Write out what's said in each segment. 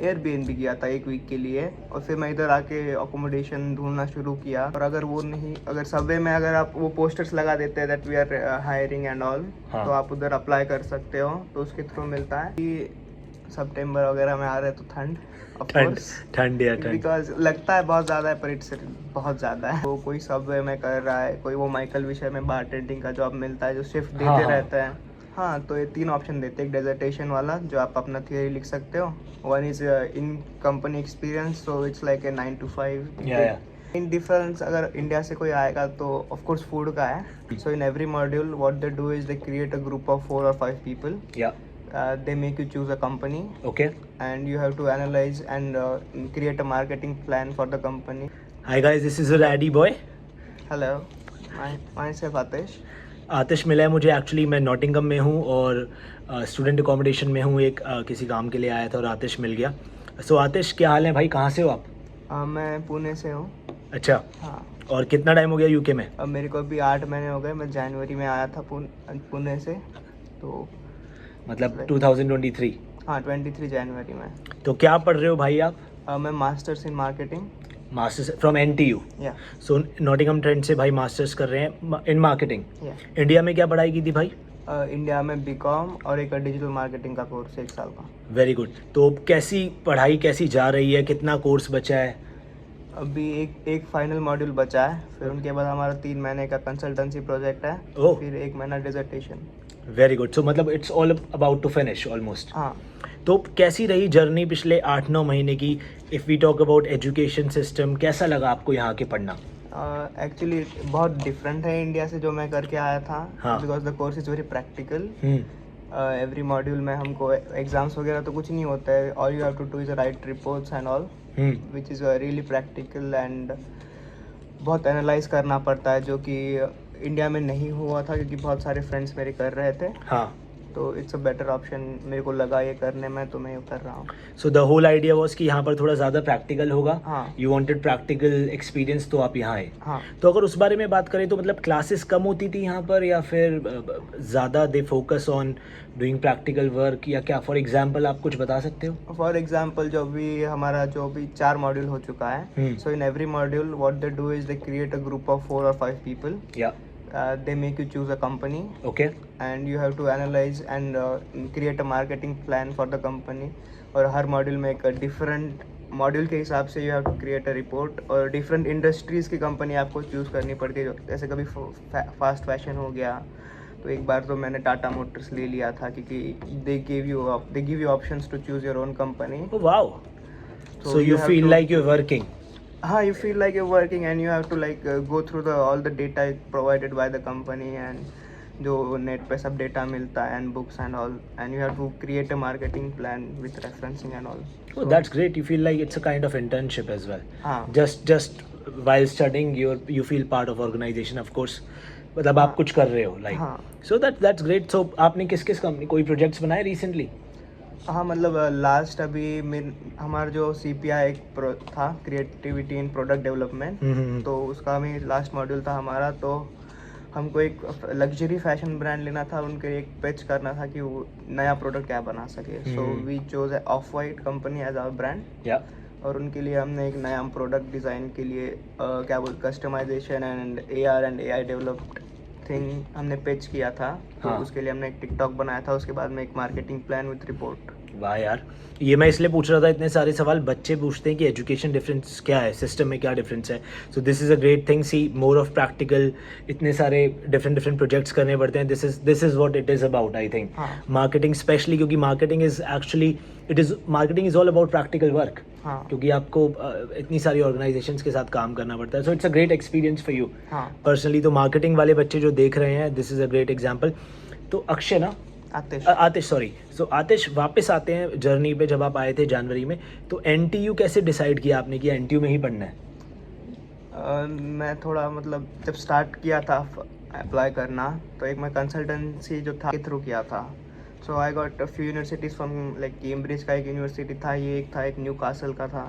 Airbnb किया था 1 week के लिए, और फिर मैं इधर आके अकोमोडेशन ढूंढना शुरू किया। और अगर सबवे में अगर आप वो पोस्टर्स लगा देते हैं that we are hiring and all, तो आप उधर अप्लाई कर सकते हो, तो उसके थ्रू मिलता है। कि सितंबर वगैरह में आ रहे तो ठंड बिकॉज लगता है बहुत ज़्यादा है, पर इट्स बहुत ज़्यादा है। तो कोई सबवे में कर रहा है, कोई वो माइकल विषय में बारटेंडिंग का जॉब मिलता है जो शिफ्ट देते रहते हैं। हाँ, तो ये 3 ऑप्शन देते हैं। एक डेजर्टेशन वाला जो आप अपना थियरी लिख सकते हो, one is in company experience, so it's like a 9 to 5। In difference अगर इंडिया से कोई आएगा तो ऑफ कोर्स फूड का है। So in every module what they do is they create a group of 4 or 5 people. They make you choose a company. Okay. And you have to analyze and create a marketing plan for the company. Hi guys, this is a Raddy boy. Hello. Myself Atish. आतिश मिला है मुझे। Actually मैं Nottingham में हूँ और student accommodation में हूँ। एक किसी काम के लिए आया था और आतिश मिल गया। सो आतिश, क्या हाल है भाई? कहाँ से हो आप? मैं पुणे से हूँ। अच्छा। हाँ। और कितना टाइम हो गया यूके में? अब मेरे को अभी 8 महीने हो गए। मैं जनवरी में आया था पुणे से, तो मतलब 2023? हाँ, 23 जनवरी में। तो क्या पढ़ रहे हो भाई आप? मैं masters in marketing. Masters from NTU? या। सो नॉटिंगम ट्रेंड से भाई मास्टर्स कर रहे हैं इन मार्केटिंग। इंडिया में क्या पढ़ाई की थी भाई? इंडिया में BCom और एक डिजिटल मार्केटिंग का कोर्स 1 साल का। Very good. तो कैसी पढ़ाई कैसी जा रही है? कितना कोर्स बचा है? अभी एक फाइनल मॉड्यूल बचा है, फिर उनके बाद हमारा 3 महीने का कंसल्टेंसी प्रोजेक्ट है। फिर 1 महीना डिसर्टेशन। Very good. सो मतलब it's all about to finish almost. हाँ। तो कैसी रही जर्नी पिछले 8-9 महीने की? If we talk about education system, कैसा लगा आपको यहाँ के पढ़ना? एक्चुअली बहुत डिफरेंट है इंडिया से जो मैं करके आया था, because the course is very practical. Every module में हमको एग्जाम्स वगैरह तो कुछ नहीं होता है। All you have to do is write reports and all, which is really practical and बहुत एनालाइज करना पड़ता है, जो कि इंडिया में नहीं हुआ था क्योंकि बहुत सारे फ्रेंड्स मेरे कर रहे थे। हाँ। तो इट्स अ बेटर ऑप्शन मेरे को लगा ये करने में, तो मैं ये कर रहा हूँ। So the whole idea was कि यहाँ पर थोड़ा ज़्यादा प्रैक्टिकल होगा। हाँ। यू वांटेड प्रैक्टिकल एक्सपीरियंस, तो आप यहाँ आए। हाँ। तो अगर उस बारे में बात करें तो मतलब क्लासेस कम होती थी यहाँ पर, या फिर ज़्यादा they focus on doing practical work, या क्या? फॉर एग्जाम्पल आप कुछ बता सकते हो? फॉर एग्जाम्पल जो भी 4 मॉड्यूल हो चुका है, so in every module what they do is they create a group of 4 or 5 people. They make you choose a company. Okay. And you have to analyze and create a marketing plan for the company. और हर module में एक different module के हिसाब से you have to create a report, और different industries की company आपको choose करनी पड़ती है। जैसे कभी फास्ट फैशन हो गया, तो एक बार तो मैंने टाटा मोटर्स ले लिया था क्योंकि they give you options to choose your own company. Wow. So you feel like you are working? हाँ, you feel like you're working and you have to like go through all the data provided by the company, and जो net पे सब data मिलता है and books and all, and you have to create a marketing plan with referencing and all. Oh, that's great. You feel like it's a kind of internship as well. हाँ. Just while studying you feel part of organization, of course. मतलब आप कुछ कर रहे हो like. हाँ. So that's great. So आपने किस कंपनी कोई प्रोजेक्ट्स बनाए recently? हाँ, मतलब लास्ट अभी हमारा जो CPI एक था, क्रिएटिविटी इन प्रोडक्ट डेवलपमेंट, तो उसका भी लास्ट मॉड्यूल था हमारा। तो हमको एक लग्जरी फैशन ब्रांड लेना था, उनके एक पिच करना था कि वो नया प्रोडक्ट क्या बना सके। So we chose Off White company as our brand, और उनके लिए हमने एक नया प्रोडक्ट डिज़ाइन के लिए customisation and AR and AI developed thing हमने पिच किया था। तो उसके लिए हमने एक टिकटॉक बनाया था, उसके बाद में एक मार्केटिंग प्लान विथ रिपोर्ट। वाह यार, ये मैं इसलिए पूछ रहा था, इतने सारे सवाल बच्चे पूछते हैं कि एजुकेशन डिफरेंस क्या है, सिस्टम में क्या डिफरेंस है। So this is a great thing. See more of practical, इतने सारे डिफरेंट प्रोजेक्ट्स करने पड़ते हैं। This is what it is about, I think. Marketing specially, क्योंकि marketing is all about practical work. क्योंकि आपको इतनी सारी ऑर्गेनाइजेशंस के साथ काम करना पड़ता है। So it's a great experience for you personally. तो मार्केटिंग वाले बच्चे जो देख रहे हैं, this is a great example. तो अक्षय ना, आतिश सॉरी। सो आतिश, वापस आते हैं जर्नी पे। जब आप आए थे जनवरी में, तो NTU कैसे डिसाइड किया आपने कि NTU में ही पढ़ना है? मैं थोड़ा मतलब जब स्टार्ट किया था अप्लाई करना, तो एक मैं कंसल्टेंसी जो था के थ्रू किया था। So I got a few universities from like Cambridge का एक यूनिवर्सिटी था, ये एक था, एक न्यू कासल का था।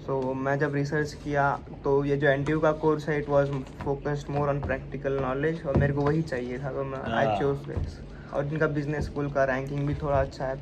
सो मैं जब रिसर्च किया तो ये जो NTU का कोर्स है, it was focused more on practical knowledge, और मेरे को वही चाहिए था, तो मैं आई चोज दिस। और इनका बिजनेस स्कूल का रैंकिंग भी थोड़ा अच्छा है।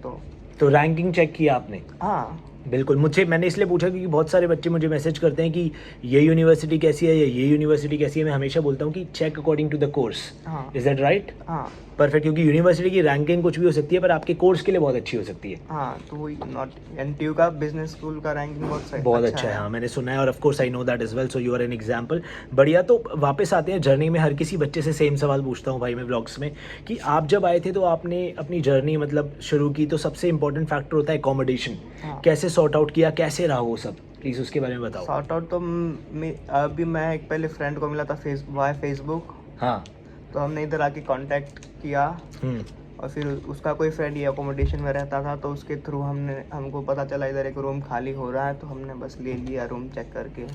तो रैंकिंग चेक किया आपने? हाँ, बिल्कुल, मुझे मैंने इसलिए पूछा क्योंकि बहुत सारे बच्चे मुझे मैसेज करते हैं कि ये यूनिवर्सिटी कैसी है या ये यूनिवर्सिटी कैसी है। मैं हमेशा बोलता हूँ कि check according to the course. हाँ इज दैट राइट? हाँ परफेक्ट, क्योंकि यूनिवर्सिटी की रैंकिंग कुछ भी हो सकती है पर आपके कोर्स के लिए बहुत अच्छी हो सकती है। हाँ, तो वही नॉट एनटीयू का बिजनेस स्कूल का रैंकिंग बहुत सही बहुत अच्छा है, हाँ मैंने सुना है और of course I know that as well, so you are an example. बढ़िया, तो वापस आते हैं जर्नी में। हर किसी बच्चे से सेम सवाल पूछता हूँ भाई मैं व्लॉग्स में कि आप जब आए थे तो आपने अपनी जर्नी मतलब शुरू की तो सबसे इंपॉर्टेंट फैक्टर होता है एकोमोडेशन। हाँ। कैसे सॉर्ट आउट किया, कैसे रहा वो सब, प्लीज़ उसके बारे में बताओ। सॉर्ट आउट तो अभी मैं एक पहले फ्रेंड को मिला था फेसबुक, हाँ। तो हमने इधर आके कांटेक्ट किया और फिर उसका कोई फ्रेंड ये अकोमोडेशन में रहता था, तो उसके थ्रू हमको पता चला इधर एक रूम खाली हो रहा है, तो हमने बस ले लिया रूम चेक करके।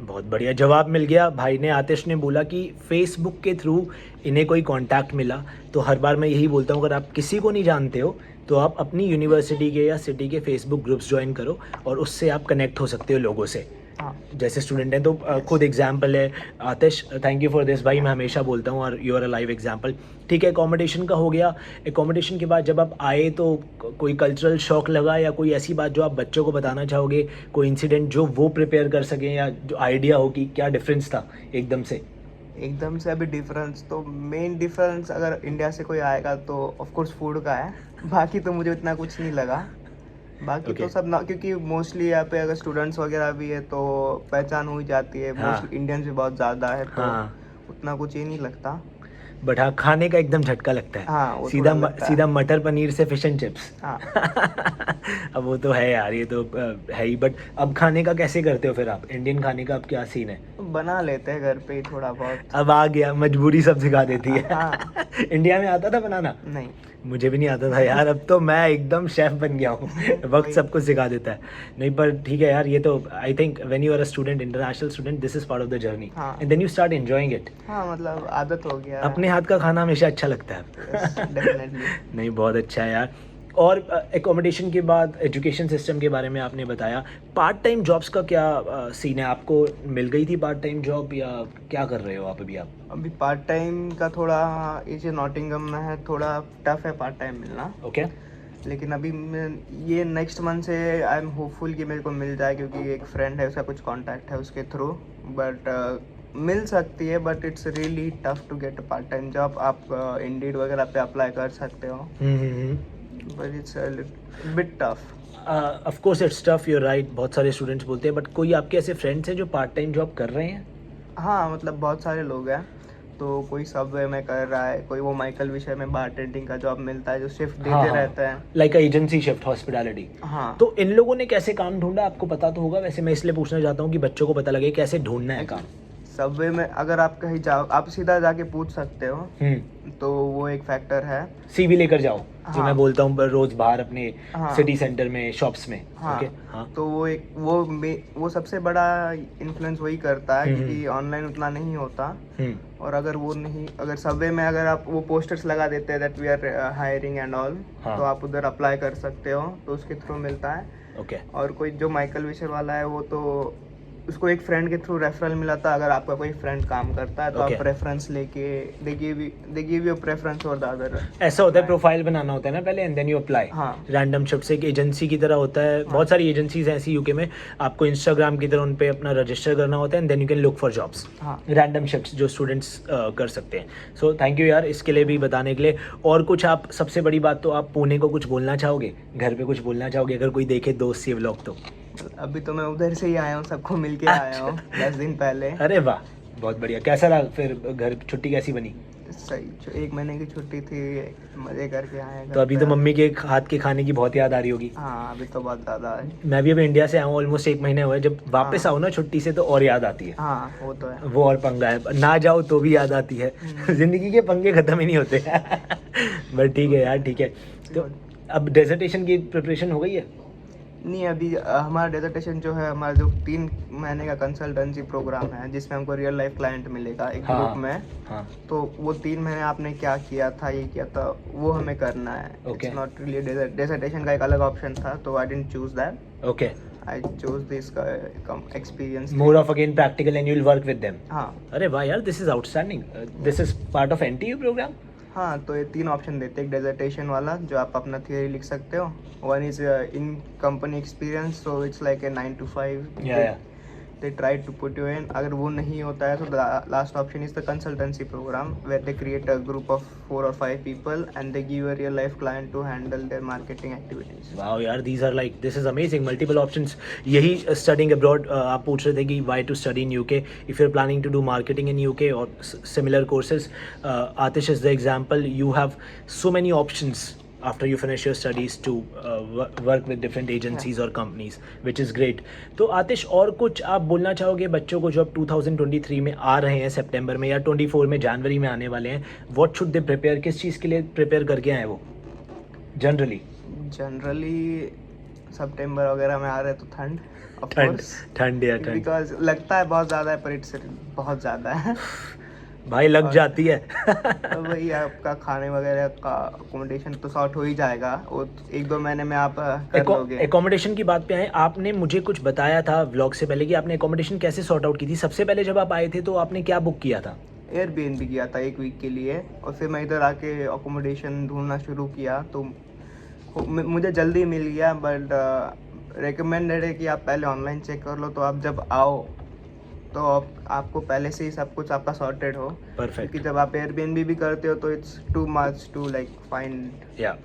बहुत बढ़िया जवाब मिल गया भाई ने। आतिश ने बोला कि फेसबुक के थ्रू इन्हें कोई कांटेक्ट मिला। तो हर बार मैं यही बोलता हूँ, अगर आप किसी को नहीं जानते हो तो आप अपनी यूनिवर्सिटी के या सिटी के फेसबुक ग्रुप्स ज्वाइन करो और उससे आप कनेक्ट हो सकते हो लोगों से। हाँ जैसे स्टूडेंट हैं तो खुद एग्जाम्पल है Atish, thank you for this भाई, मैं हमेशा बोलता हूँ और you are a live example. ठीक है, एकोमोडेशन का हो गया। एकोमोडेशन के बाद जब आप आए तो कोई कल्चरल शॉक लगा या कोई ऐसी बात जो आप बच्चों को बताना चाहोगे, कोई इंसिडेंट जो वो प्रिपेयर कर सकें या जो आइडिया हो कि क्या डिफरेंस था एकदम से? अभी डिफरेंस तो मेन डिफरेंस अगर इंडिया से कोई आएगा तो ऑफ कोर्स फूड का है, बाकी तो मुझे इतना कुछ नहीं लगा। बाकी तो Okay. सब ना, क्योंकि मोस्टली यहाँ पे अगर स्टूडेंट्स वगैरह भी है तो पहचान हो ही जाती है। हाँ। मोस्टली इंडियंस भी बहुत ज़्यादा है, तो हाँ, उतना कुछ ये नहीं लगता। बट हाँ खाने का एकदम झटका लगता है। हाँ, वो सीधा थोड़ा लगता है। सीधा मटर पनीर से फिश एंड चिप्स। हाँ अब वो तो है यार, ये तो है ही। बट अब खाने का कैसे करते हो फिर आप? इंडियन खाने का अब क्या सीन है? बना लेते हैं घर पे ही थोड़ा बहुत। अब आ गया, मजबूरी सब सिखा देती है। हाँ। इंडिया में आता था बनाना? नहीं। मुझे भी नहीं आता था यार, अब तो मैं एकदम शेफ बन गया हूँ। वक्त सबको सिखा देता है। नहीं पर ठीक है यार, ये तो I think when you are a student, international student, this is part of the journey हाँ। And then you start enjoying it. हाँ, मतलब आदत हो गया अपने हाथ का खाना हमेशा अच्छा लगता है। डेफिनेटली। नहीं, बहुत अच्छा है यार। और एकोमोडेशन के बाद एजुकेशन सिस्टम के बारे में आपने बताया। पार्ट टाइम जॉब्स का क्या सीन है? आपको मिल गई थी पार्ट टाइम जॉब या क्या कर रहे हो आप अभी? अभी पार्ट टाइम का थोड़ा ये नॉटिंगम में है, थोड़ा टफ है पार्ट टाइम मिलना। ओके। लेकिन अभी ये नेक्स्ट मंथ से आई एम होपफुल कि मेरे को मिल जाए, क्योंकि एक फ्रेंड है उसका कुछ कांटेक्ट है उसके थ्रू। बट मिल सकती है, but it's really tough to get a part time job. आप इंडीड वगैरह पे अप्लाई कर सकते हो, but it's bit tough. Of course it's tough, you are right. बहुत सारे स्टूडेंट्स बोलते हैं, बट कोई आपके ऐसे फ्रेंड्स हैं जो पार्ट टाइम जॉब कर रहे हैं? हाँ, मतलब बहुत सारे लोग हैं। तो कोई सबवे में कर रहा है, कोई वो माइकल विषय में बारटेंडिंग का जॉब मिलता है जो शिफ्ट देते रहते हैं, लाइक एजेंसी शिफ्ट हॉस्पिटैलिटी। हाँ। तो इन लोगों ने कैसे काम ढूंढा, आपको पता तो होगा। वैसे मैं इसलिए पूछना चाहता हूँ कि बच्चों को पता लगे कैसे ढूंढना है काम। सबवे में अगर आप कहीं जाओ, आप सीधा जाके पूछ सकते हो, तो वो एक फैक्टर है। सीवी लेकर जाओ, जो हाँ। मैं बोलता हूँ रोज बाहर अपने हाँ। सिटी सेंटर में, शॉप्स में। हाँ। ओके, हाँ। तो वो सबसे बड़ा इन्फ्लुएंस वही करता है, क्योंकि ऑनलाइन उतना नहीं होता। और अगर सबवे में अगर आप वो पोस्टर्स लगा देते हैं that we are hiring and all, हाँ। तो आप उधर अप्लाई कर सकते हो, तो उसके थ्रू मिलता है। ओके। और कोई जो माइकल विशर वाला है, वो तो उसको एक फ्रेंड के थ्रू रेफरल मिला था। अगर आपका कोई फ्रेंड काम करता है तो Okay. आप रेफरेंस लेके दे गिव यू प्रेफरेंस और द अदर। ऐसा होता है, प्रोफाइल बनाना होता है ना पहले एंड देन यू अप्लाई। हाँ। रैंडम शिफ्ट से एक एजेंसी की तरह होता है। बहुत सारी एजेंसीज हैं ऐसी यूके में, आपको इंस्टाग्राम की तरह उन पे अपना रजिस्टर करना होता है and then you can look for jobs. हाँ। रैंडम शिफ्ट्स जो स्टूडेंट्स कर सकते हैं। सो थैंक यू यार इसके लिए भी बताने के लिए। और कुछ आप, सबसे बड़ी बात तो आप पुणे को कुछ बोलना चाहोगे, घर पे कुछ बोलना चाहोगे अगर कोई देखे दोस्त ये व्लॉग तो? अभी तो मैं उधर से ही आया हूँ, सबको मिल के आया हूँ 10 दिन पहले। अरे वाह, बहुत बढ़िया। कैसा रहा फिर घर, छुट्टी कैसी बनी? सही, 1 महीने की छुट्टी थी, मजे करके आए घर तो अभी पे। तो मम्मी के हाथ के खाने की बहुत याद आ रही होगी। हाँ, अभी तो बहुत ज़्यादा है। मैं भी अभी इंडिया से आया हूँ, ऑलमोस्ट 1 महीने हुए। जब वापस आओ ना छुट्टी से तो और याद आती है। हाँ, वो तो है। वो और पंगा है, ना जाओ तो भी याद आती है। जिंदगी के पंगे खत्म ही नहीं होते। बट ठीक है यार, ठीक है। तो अब डेजर्टेशन की प्रिपरेशन हो गई है? नहीं, अभी हमारा डेजर्टेशन जो है, हमारा जो 3 महीने का कंसल्टेंसी प्रोग्राम है, जिसमें हमको रियल लाइफ क्लाइंट मिलेगा एक ग्रुप में। हाँ। तो वो 3 महीने आपने क्या किया था, ये किया था, वो हमें करना है। Okay. It's not really dissertation का एक अलग ऑप्शन था, तो I didn't choose that. Okay. I choose this experience. More of again practical and you will work with them. हाँ। अरे वाह यार, this is outstanding. This is part of NTU programme. हाँ, तो ये 3 ऑप्शन देते हैं। एक डिसर्टेशन वाला जो आप अपना थियरी लिख सकते हो, one is in company experience, so it's like a 9 to 5 या they try to put you in. अगर वो नहीं होता है तो last option is the consultancy programme where they create a group of 4 or 5 people and they give a real life client to handle their marketing activities. Wow यार, these are like, this is amazing, multiple options. यही studying abroad, आप पूछ रहे थे कि why to study in UK if you're planning to do marketing in UK or similar courses. Atish is the example. You have so many options after you finish your studies to work with different agencies or companies, which is great. तो आतिश, और कुछ आप बोलना चाहोगे बच्चों को जो अब 2023 में आ रहे हैं सितंबर में, या 24 में, जनवरी में आने वाले हैं? व्हाट शुड दे प्रिपेयर, किस चीज़ के लिए प्रिपेयर करके आए वो जनरली सितंबर वगैरह में आ रहे तो ठंड या ठंड, बिकॉज लगता है बहुत ज़्यादा है पर इट्स बहुत ज़्यादा है भाई, लग जाती है तो वही आपका खाने वगैरह का अकोमोडेशन तो सॉर्ट हो ही जाएगा, वो 1-2 महीने में आप कर लोगे। एकोमोडेशन की बात पे आए, आपने मुझे कुछ बताया था व्लॉग से पहले कि आपने एकोमोडेशन कैसे सॉर्ट आउट की थी। सबसे पहले जब आप आए थे तो आपने क्या बुक किया था? एयरबीएनबी किया था 1 वीक के लिए, और फिर मैं इधर आके अकोमोडेशन ढूंढना शुरू किया तो मुझे जल्दी मिल गया। बट रिकमेंडेड है कि आप पहले ऑनलाइन चेक कर लो, तो आप जब आओ तो आपको पहले से ही सब कुछ आपका सॉर्टेड हो। परफेक्ट। क्योंकि जब आप एयरबीएनबी भी करते हो तो it's too much to like find. या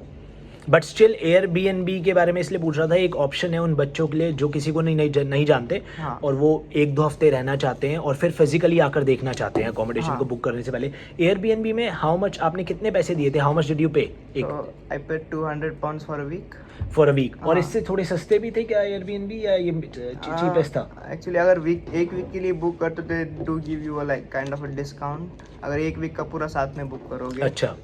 बट स्टिल एयरबीएनबी के बारे में इसलिए पूछ रहा था, एक ऑप्शन है उन बच्चों के लिए जो किसी को नहीं जानते। हाँ। और वो 1-2 हफ्ते रहना चाहते हैं और फिर फिजिकली आकर देखना चाहते हैं अकोमोडेशन हाँ। को बुक करने से पहले। एयरबीएनबी में हाउ मच, आपने कितने पैसे दिए थे? How much did you pay? I paid £200 for a week. For a week. और हाँ। इससे थोड़े सस्ते भी थे क्या एयरबीएनबी, या ये चीपेस्ट था? एक्चुअली अगर एक वीक के लिए बुक करते तो they do give you like kind of a discount, अगर 1 वीक का पूरा साथ में बुक करोगे। अच्छा,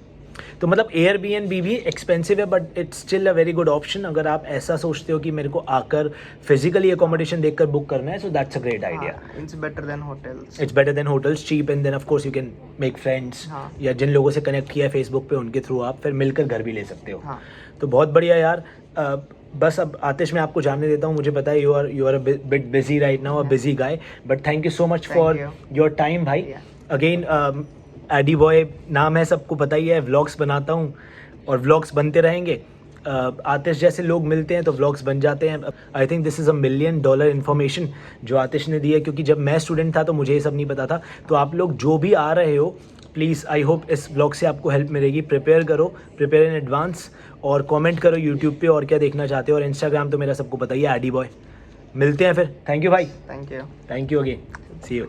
तो मतलब एयरबीएनबी भी एक्सपेंसिव है but it's still a very good option अगर आप ऐसा सोचते हो कि मेरे को आकर फिजिकली अकोमोडेशन देखकर बुक करना है। So that's a great idea. It's better than hotels. It's better than hotels, cheap, and then of course you can make friends, हाँ। या जिन लोगों से कनेक्ट किया है फेसबुक पे उनके थ्रू आप फिर मिलकर घर भी ले सकते हो। हाँ। तो बहुत बढ़िया यार। बस अब आतिश मैं आपको जानने देता हूँ, मुझे पता है you are a bit busy right now, a busy guy, but thank you so much for your time भाई। अगेन एडी बॉय नाम है, सबको पता ही है, व्लॉग्स बनाता हूँ और व्लॉग्स बनते रहेंगे। आतिश जैसे लोग मिलते हैं तो व्लॉग्स बन जाते हैं। I think this is $1 million information जो आतिश ने दी है, क्योंकि जब मैं स्टूडेंट था तो मुझे ये सब नहीं पता था। तो आप लोग जो भी आ रहे हो, प्लीज़ आई होप इस व्लॉग से आपको हेल्प मिलेगी। प्रिपेयर करो, प्रिपेयर इन एडवांस, और कमेंट करो यूट्यूब पे और क्या देखना चाहते हो, और इंस्टाग्राम तो मेरा सबको पता ही है, एडी बॉय। मिलते हैं फिर। थैंक यू भाई। Thank you again, see you.